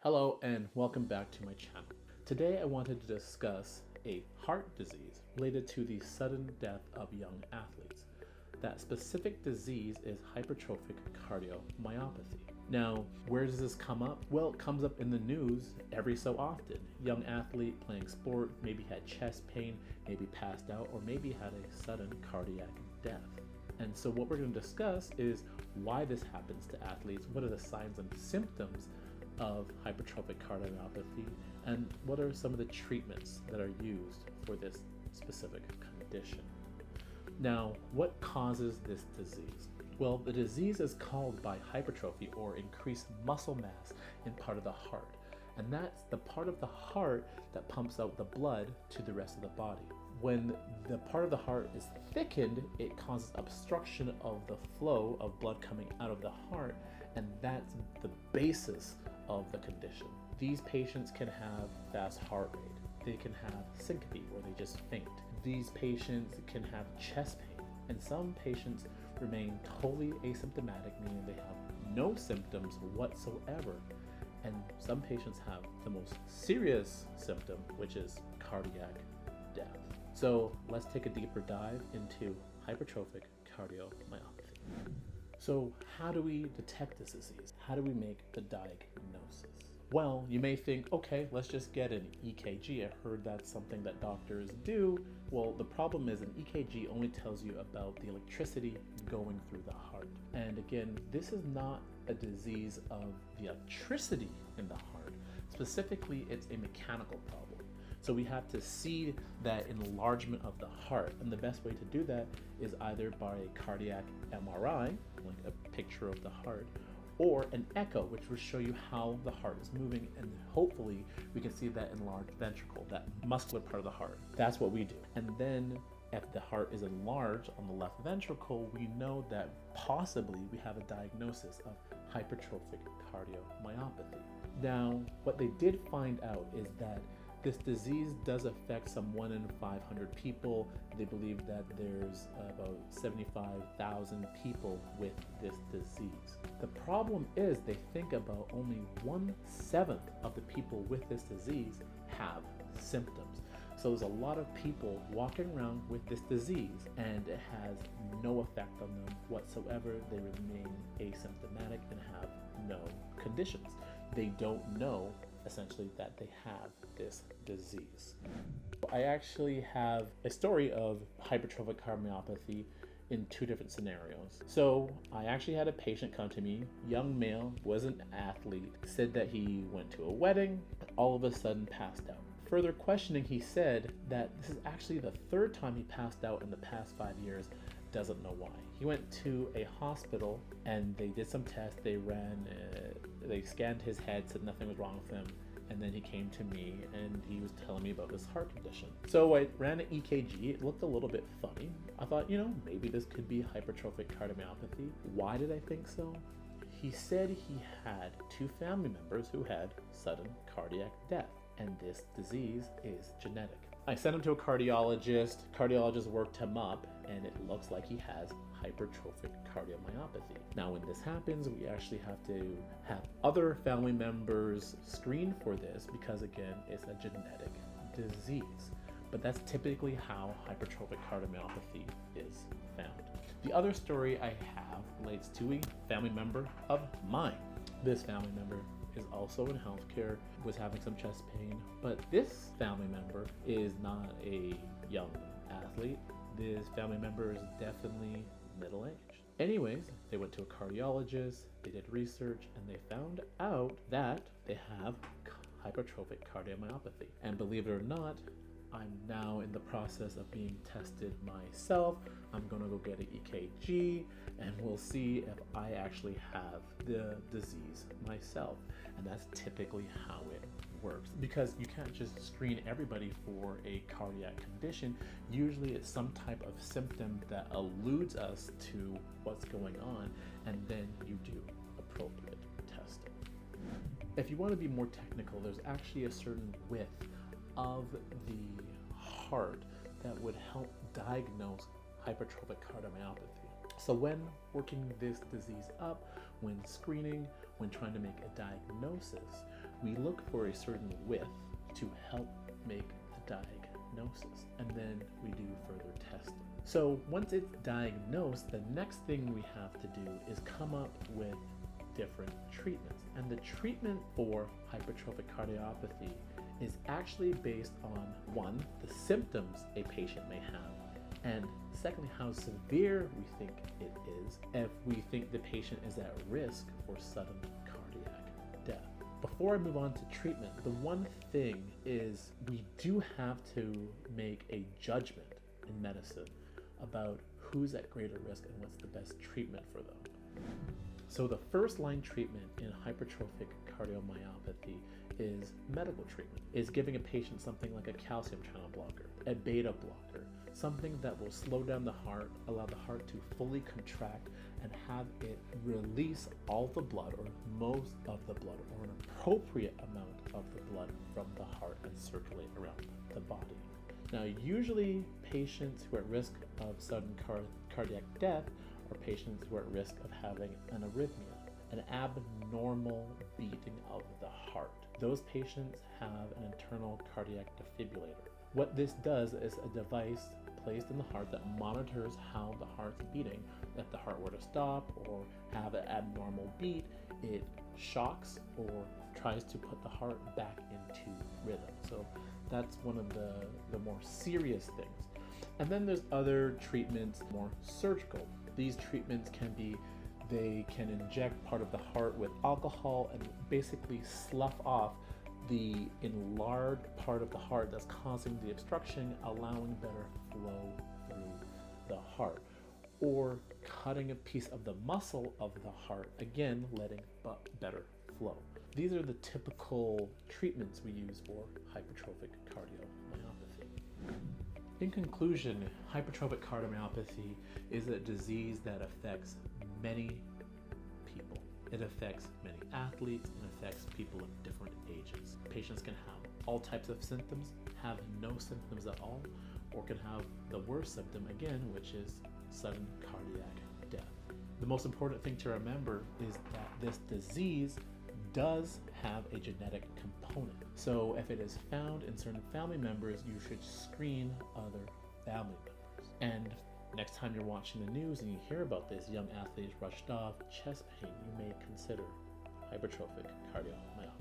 Hello and welcome back to my channel. Today I wanted to discuss a heart disease related to the sudden death of young athletes. That specific disease is hypertrophic cardiomyopathy. Now, where does this come up? Well, it comes up in the news every so often. Young athlete playing sport, maybe had chest pain, maybe passed out, or maybe had a sudden cardiac death. And so what we're going to discuss is why this happens to athletes, what are the signs and symptoms of hypertrophic cardiomyopathy, and what are some of the treatments that are used for this specific condition. Now, what causes this disease? Well, the disease is caused by hypertrophy, or increased muscle mass in part of the heart. And that's the part of the heart that pumps out the blood to the rest of the body. When the part of the heart is thickened, it causes obstruction of the flow of blood coming out of the heart, and that's the basis of the condition. These patients can have fast heart rate. They can have syncope, where they just faint. These patients can have chest pain, and some patients remain totally asymptomatic, meaning they have no symptoms whatsoever. And some patients have the most serious symptom, which is cardiac death. So let's take a deeper dive into hypertrophic cardiomyopathy. So how do we detect this disease? How do we make the diagnosis? Well, you may think, okay, let's just get an EKG. I heard that's something that doctors do. Well, the problem is an EKG only tells you about the electricity going through the heart. And again, this is not a disease of the electricity in the heart. Specifically, it's a mechanical problem. So we have to see that enlargement of the heart. And the best way to do that is either by a cardiac MRI, like a picture of the heart, or an echo, which will show you how the heart is moving, and hopefully we can see that enlarged ventricle, that muscular part of the heart. That's what we do. And then if the heart is enlarged on the left ventricle, we know that possibly we have a diagnosis of hypertrophic cardiomyopathy. Now, what they did find out is that this disease does affect some 1 in 500 people. They believe that there's about 75,000 people with this disease. The problem is they think about only 1/7 of the people with this disease have symptoms. So there's a lot of people walking around with this disease and it has no effect on them whatsoever. They remain asymptomatic and have no conditions. They don't know essentially that they have this disease. I actually have a story of hypertrophic cardiomyopathy in 2 different scenarios. So I actually had a patient come to me, young male, was an athlete, said that he went to a wedding, all of a sudden passed out. Further questioning, he said that this is actually the 3rd time he passed out in the past 5 years, doesn't know why. He went to a hospital and they did some tests, they scanned his head, said nothing was wrong with him, and then he came to me and he was telling me about this heart condition. So I ran an EKG, it looked a little bit funny. I thought, maybe this could be hypertrophic cardiomyopathy. Why did I think so? He said he had 2 family members who had sudden cardiac death, and this disease is genetic. I sent him to a cardiologist. Cardiologist worked him up, and it looks like he has hypertrophic cardiomyopathy. Now, when this happens, we actually have to have other family members screened for this because, again, it's a genetic disease. But that's typically how hypertrophic cardiomyopathy is found. The other story I have relates to a family member of mine. This family member is also in healthcare, was having some chest pain, but this family member is not a young athlete. This family member is definitely middle-aged. Anyways, they went to a cardiologist, they did research, and they found out that they have hypertrophic cardiomyopathy. And believe it or not, I'm now in the process of being tested myself. I'm gonna go get an EKG and we'll see if I actually have the disease myself. And that's typically how it works, because you can't just screen everybody for a cardiac condition. Usually it's some type of symptom that alludes us to what's going on, and then you do appropriate testing. If you want to be more technical, there's actually a certain width of the heart that would help diagnose hypertrophic cardiomyopathy. So when working this disease up, when screening, when trying to make a diagnosis, we look for a certain width to help make the diagnosis, and then we do further testing. So once it's diagnosed, the next thing we have to do is come up with different treatments. And the treatment for hypertrophic cardiomyopathy is actually based on, one, the symptoms a patient may have, and secondly, how severe we think it is, if we think the patient is at risk for sudden cardiac death. Before I move on to treatment, the one thing is we do have to make a judgment in medicine about who's at greater risk and what's the best treatment for them. So the first line treatment in hypertrophic cardiomyopathy is medical treatment. Is giving a patient something like a calcium channel blocker, a beta blocker, something that will slow down the heart, allow the heart to fully contract and have it release all the blood or most of the blood or an appropriate amount of the blood from the heart and circulate around the body. Now, usually patients who are at risk of sudden cardiac death are patients who are at risk of having an arrhythmia, an abnormal beating of the heart. Those patients have an internal cardiac defibrillator. What this does is a device placed in the heart that monitors how the heart's beating. If the heart were to stop or have an abnormal beat, it shocks or tries to put the heart back into rhythm. So that's one of the more serious things. And then there's other treatments, more surgical. These treatments they can inject part of the heart with alcohol and basically slough off the enlarged part of the heart that's causing the obstruction, allowing better flow through the heart. Or cutting a piece of the muscle of the heart, again, letting better flow. These are the typical treatments we use for hypertrophic cardiomyopathy. In conclusion, hypertrophic cardiomyopathy is a disease that affects many people. It affects many athletes and affects people of different ages. Patients can have all types of symptoms, have no symptoms at all, or can have the worst symptom again, which is sudden cardiac death. The most important thing to remember is that this disease does have a genetic component. So if it is found in certain family members, you should screen other family members. And next time you're watching the news and you hear about this young athlete rushed off, chest pain, you may consider hypertrophic cardiomyopathy.